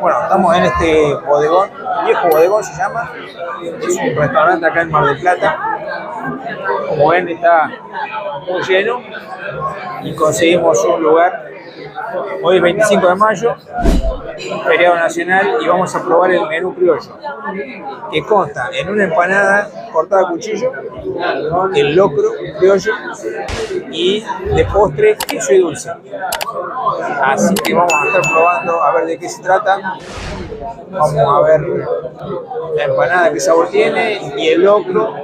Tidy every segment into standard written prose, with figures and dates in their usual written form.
Bueno, estamos en este bodegón, viejo bodegón se llama, es un restaurante acá en Mar del Plata. Como ven, está muy lleno y conseguimos un lugar. Hoy es 25 de mayo, feriado nacional, y vamos a probar el menú criollo, que consta en una empanada cortada a cuchillo, el locro criollo y de postre queso y dulce. Así que vamos a estar probando a ver de qué se trata. Vamos a ver la empanada, qué sabor tiene, y el locro,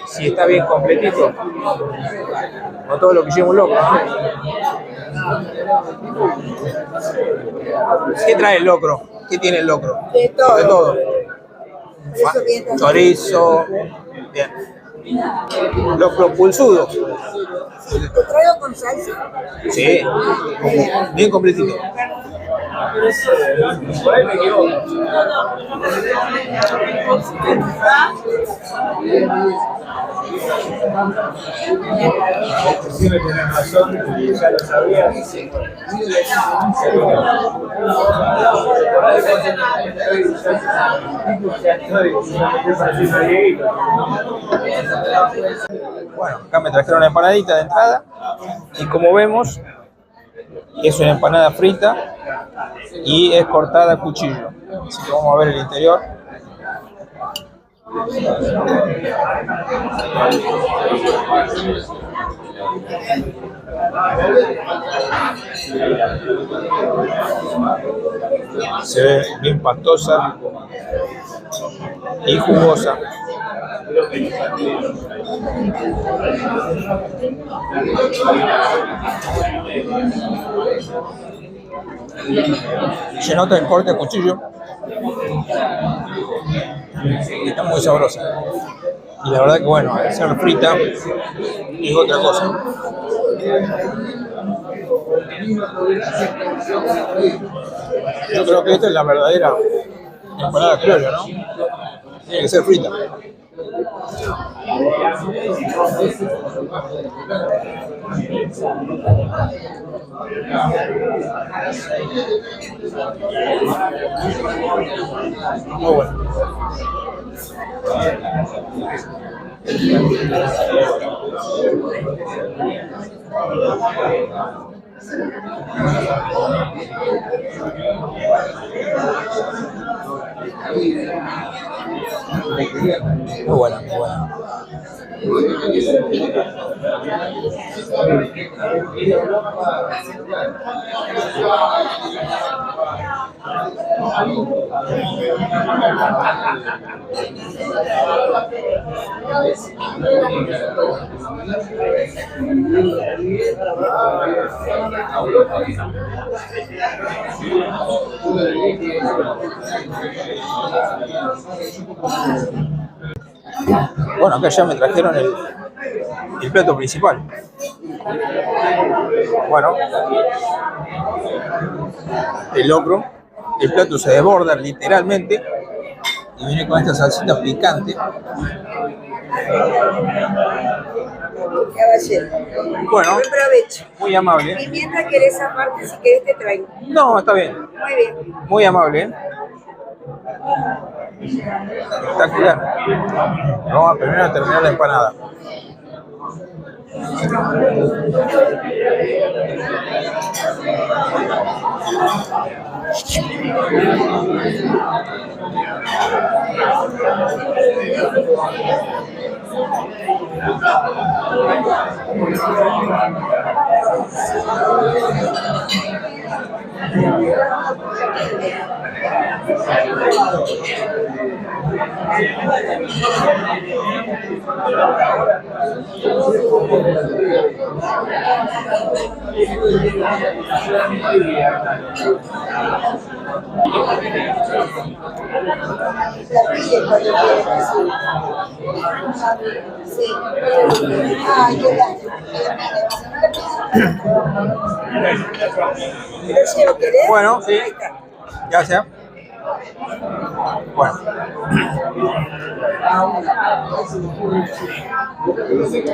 si está bien completito. No todo lo que lleva un locro, ¿no? ¿Qué trae el locro? ¿Qué tiene el locro? De todo. De todo. Chorizo. Chorizo. Bien. Locro pulsudo. ¿Lo traigo con salsa? Sí. Bien completito. Siempre tenés razón, ya lo sabías. Bueno, acá me trajeron una empanadita de entrada y como vemos es una empanada frita y es cortada a cuchillo. Así que vamos a ver el interior. Se ve bien pastosa y jugosa. Se nota el corte de cuchillo. Está muy sabrosa. Y la verdad que bueno, al ser frita es otra cosa. Yo creo que esta es la verdadera empanada criolla, ¿no? Tiene que ser frita. Muy bueno. Muy buena, muy buena. Bueno, acá ya me trajeron el plato principal. Bueno, el locro. El plato se desborda literalmente y viene con esta salsita picante. Bueno, Buen provecho. muy amable. Y mientras querés aparte, si querés te traigo. No, está bien. Muy bien. Muy amable. Espectacular. Vamos a primero terminar la empanada. Sí. Ay, qué ¿Lo querés? Bueno, sí. Ahí está. Gracias. Bueno.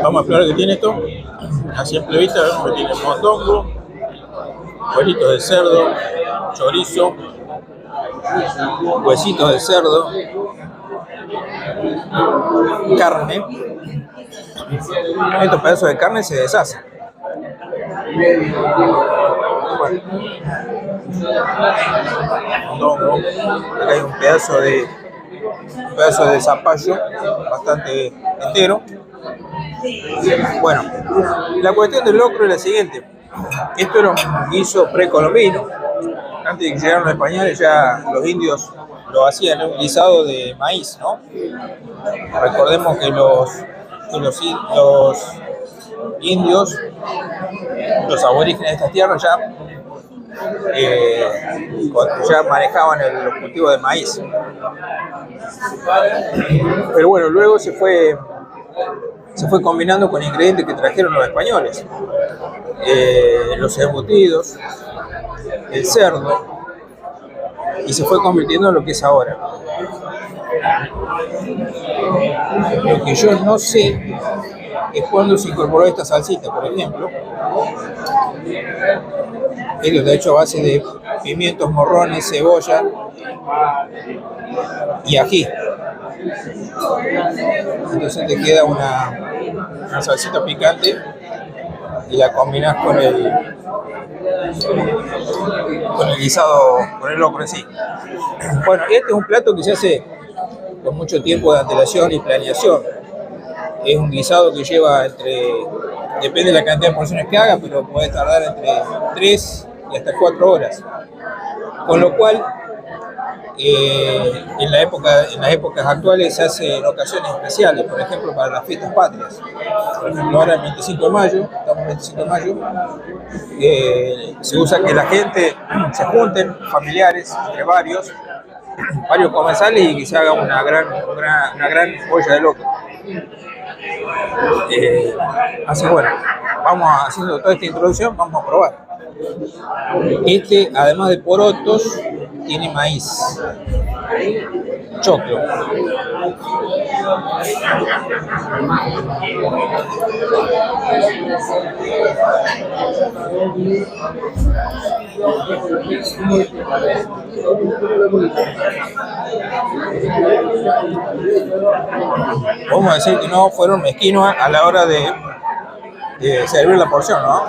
Vamos a explorar qué tiene esto. A simple vista vemos que tiene mondongo, cueritos de cerdo, chorizo, huesitos de cerdo, carne. Estos pedazos de carne se deshacen. Bueno, mondongo. Acá hay un pedazo de zapallo bastante entero. Bueno, la cuestión del locro es la siguiente. Esto era un guiso precolombino. Antes de que llegaran los españoles, ya los indios lo hacían, un guisado de maíz, ¿no? Recordemos que los indios, los aborígenes de estas tierras ya manejaban los cultivos de maíz. Pero bueno, luego se fue combinando con ingredientes que trajeron los españoles. Los embutidos, el cerdo, y se fue convirtiendo en lo que es ahora. Lo que yo no sé es cuándo se incorporó esta salsita, por ejemplo. Esto está hecho a base de pimientos, morrones, cebolla y ají. Entonces te queda una salsita picante y la combinas con el guisado, con el locro en sí. Bueno, este es un plato que se hace con mucho tiempo de antelación y planeación. Es un guisado que lleva depende de la cantidad de porciones que haga, pero puede tardar entre 3 y hasta 4 horas. Con lo cual, en las épocas actuales se hace en ocasiones especiales, por ejemplo para las fiestas patrias. Por ejemplo, ahora el 25 de mayo, estamos el 25 de mayo, se usa que la gente se junten, familiares, entre varios comensales, y que se haga una gran olla de locro. Así bueno, vamos haciendo toda esta introducción, vamos a probar. Este, además de porotos, tiene maíz, choclo. Vamos a decir que no fueron mezquinos a la hora de servir la porción, ¿no?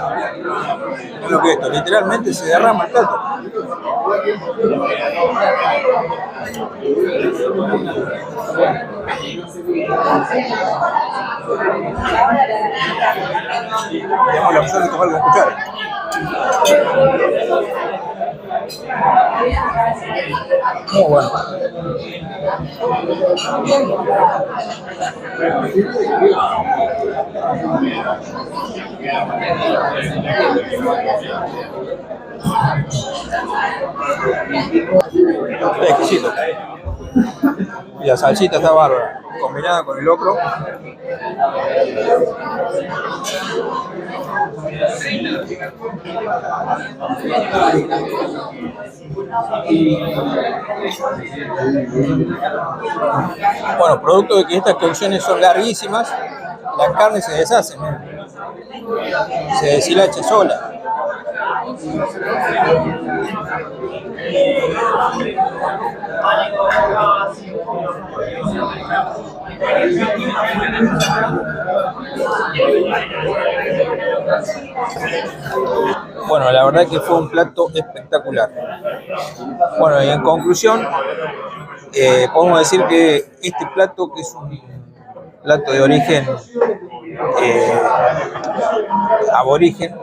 Es lo que esto, literalmente se derrama el plato. Tenemos la opción de tomar con cuchara. Muy bueno. Está exquisito. Y la salsita está bárbara, combinada con el locro. Bueno, producto de que estas cocciones son larguísimas, la carne se deshace, ¿no? Se deshilacha sola. Bueno, la verdad que fue un plato espectacular. Bueno, y en conclusión, podemos decir que este plato, que es un plato de origen aborigen,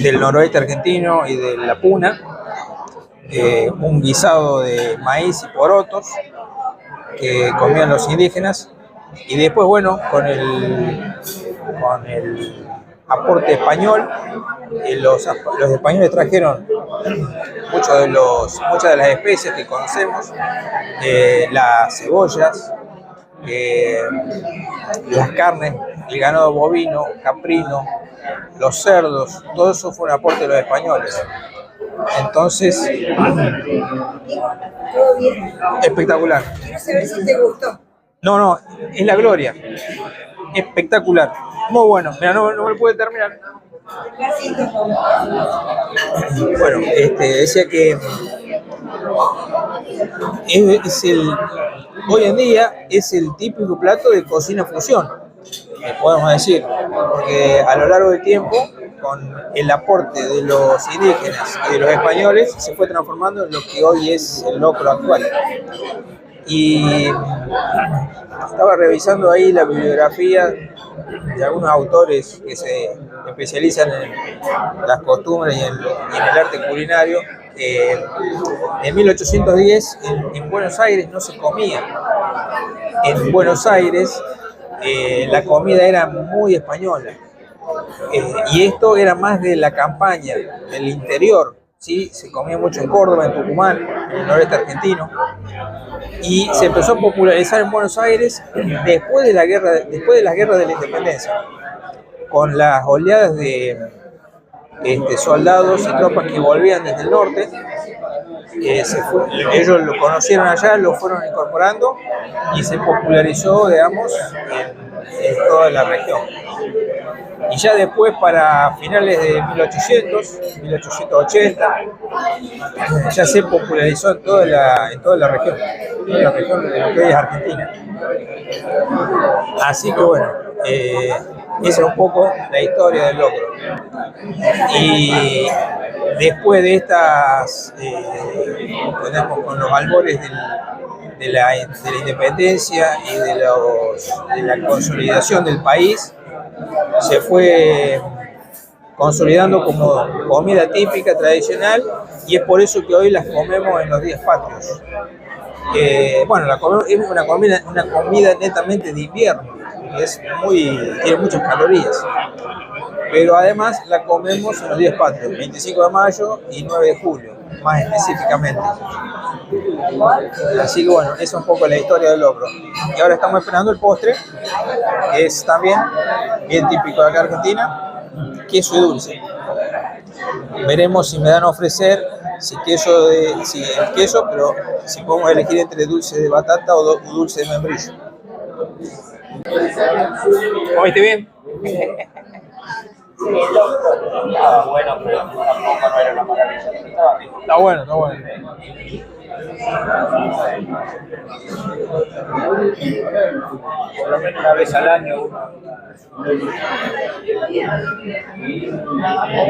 del noroeste argentino y de la Puna, un guisado de maíz y porotos que comían los indígenas, y después, bueno, con el aporte español, los españoles trajeron muchas de las especies que conocemos, las cebollas, las carnes, el ganado bovino, caprino, los cerdos, todo eso fue un aporte de los españoles. Entonces, ¿Todo bien? espectacular. Quiero saber si te gustó. No, es la gloria. Espectacular. Muy bueno. Mira, no me lo pude terminar. Bueno, decía que hoy en día es el típico plato de cocina fusión, podemos decir, porque a lo largo del tiempo, con el aporte de los indígenas y de los españoles, se fue transformando en lo que hoy es el locro actual. Y estaba revisando ahí la bibliografía de algunos autores que se especializan en las costumbres y en el arte culinario. En 1810 en Buenos Aires no se comía. En Buenos Aires la comida era muy española, y esto era más de la campaña, del interior, ¿sí? Se comía mucho en Córdoba, en Tucumán, en el noreste argentino, y se empezó a popularizar en Buenos Aires después de las guerras de la independencia, con las oleadas de soldados y tropas que volvían desde el norte. Ellos lo conocieron allá, lo fueron incorporando y se popularizó, digamos, en toda la región. Y ya después, para finales de 1880, ya se popularizó en toda la región de lo que hoy es Argentina. Así que bueno, esa es un poco la historia del locro. Y después de estas, con los albores de la independencia y de la consolidación del país, se fue consolidando como comida típica, tradicional, y es por eso que hoy las comemos en los días patrios. Bueno, es una comida netamente de invierno, tiene muchas calorías, pero además la comemos en los días patrios, 25 de mayo y 9 de julio, más específicamente. Así que bueno, esa es un poco la historia del locro. Y ahora estamos esperando el postre, que es también bien típico de acá de Argentina, queso y dulce. Veremos si me dan a ofrecer el queso, pero si podemos elegir entre dulce de batata o dulce de membrillo. ¿Comiste bien? Sí, el locro estaba bueno, pero tampoco no era una maravilla. Estaba bien. Está bueno. Por lo menos una vez al año.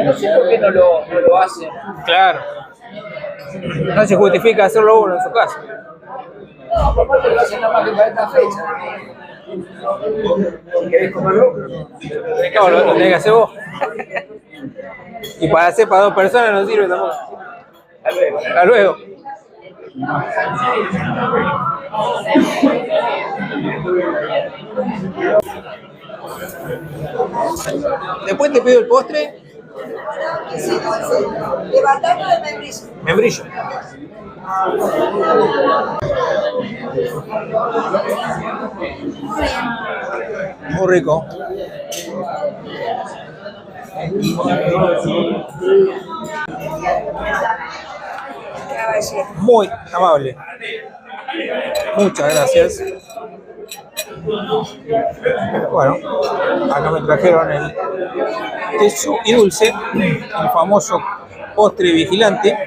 No sé por qué no lo hacen. Claro. No se justifica hacerlo uno en su casa. No, por parte lo hacen nada más que para esta fecha. ¿Querés comer locro? No, lo tenés que hacer vos. Y para hacer para 2 personas no sirve tampoco. Hasta luego. Después te pido el postre. ¿De batata o de membrillo? Membrillo. Muy rico. Muy amable. Muchas gracias. Bueno, acá me trajeron el queso y dulce, el famoso postre vigilante.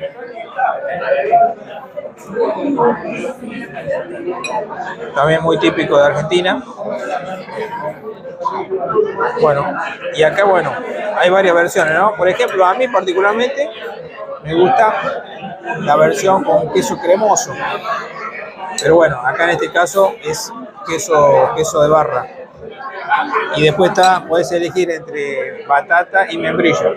También muy típico de Argentina. Bueno, y acá, bueno, hay varias versiones, ¿no? Por ejemplo, a mí particularmente me gusta la versión con queso cremoso. Pero bueno, acá en este caso es queso de barra. Y después podés elegir entre batata y membrillo.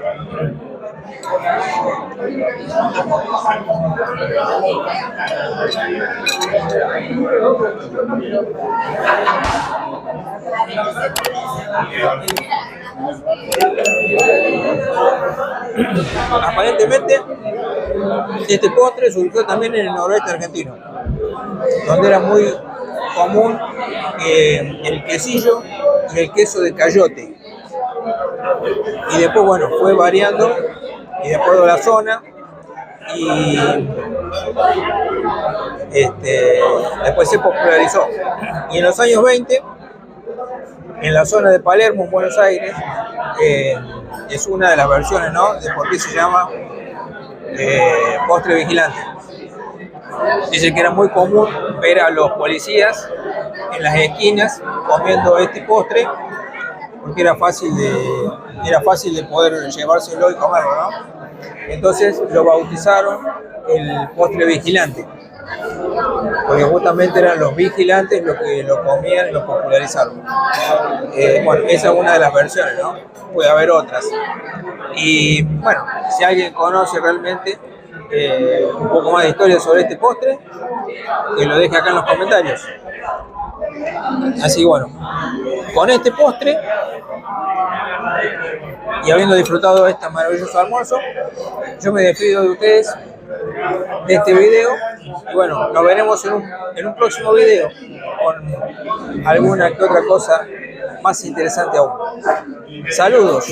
Aparentemente, este postre surgió también en el noroeste argentino, donde era muy común el quesillo y el queso de cayote. Y después, bueno, fue variando y de acuerdo a la zona, y después se popularizó. Y en los años 20, en la zona de Palermo, en Buenos Aires, es una de las versiones, ¿no?, de por qué se llama postre vigilante. Dice que era muy común ver a los policías en las esquinas comiendo este postre porque era fácil de poder llevárselo y comerlo, ¿no? Entonces lo bautizaron el postre vigilante, porque justamente eran los vigilantes los que lo comían y lo popularizaron. Bueno, esa es una de las versiones, ¿no? Puede haber otras. Y bueno, si alguien conoce realmente un poco más de historia sobre este postre, que lo deje acá en los comentarios. Así que bueno, con este postre y habiendo disfrutado de este maravilloso almuerzo, yo me despido de ustedes de este video y bueno, nos veremos en un próximo video con alguna que otra cosa más interesante aún. Saludos.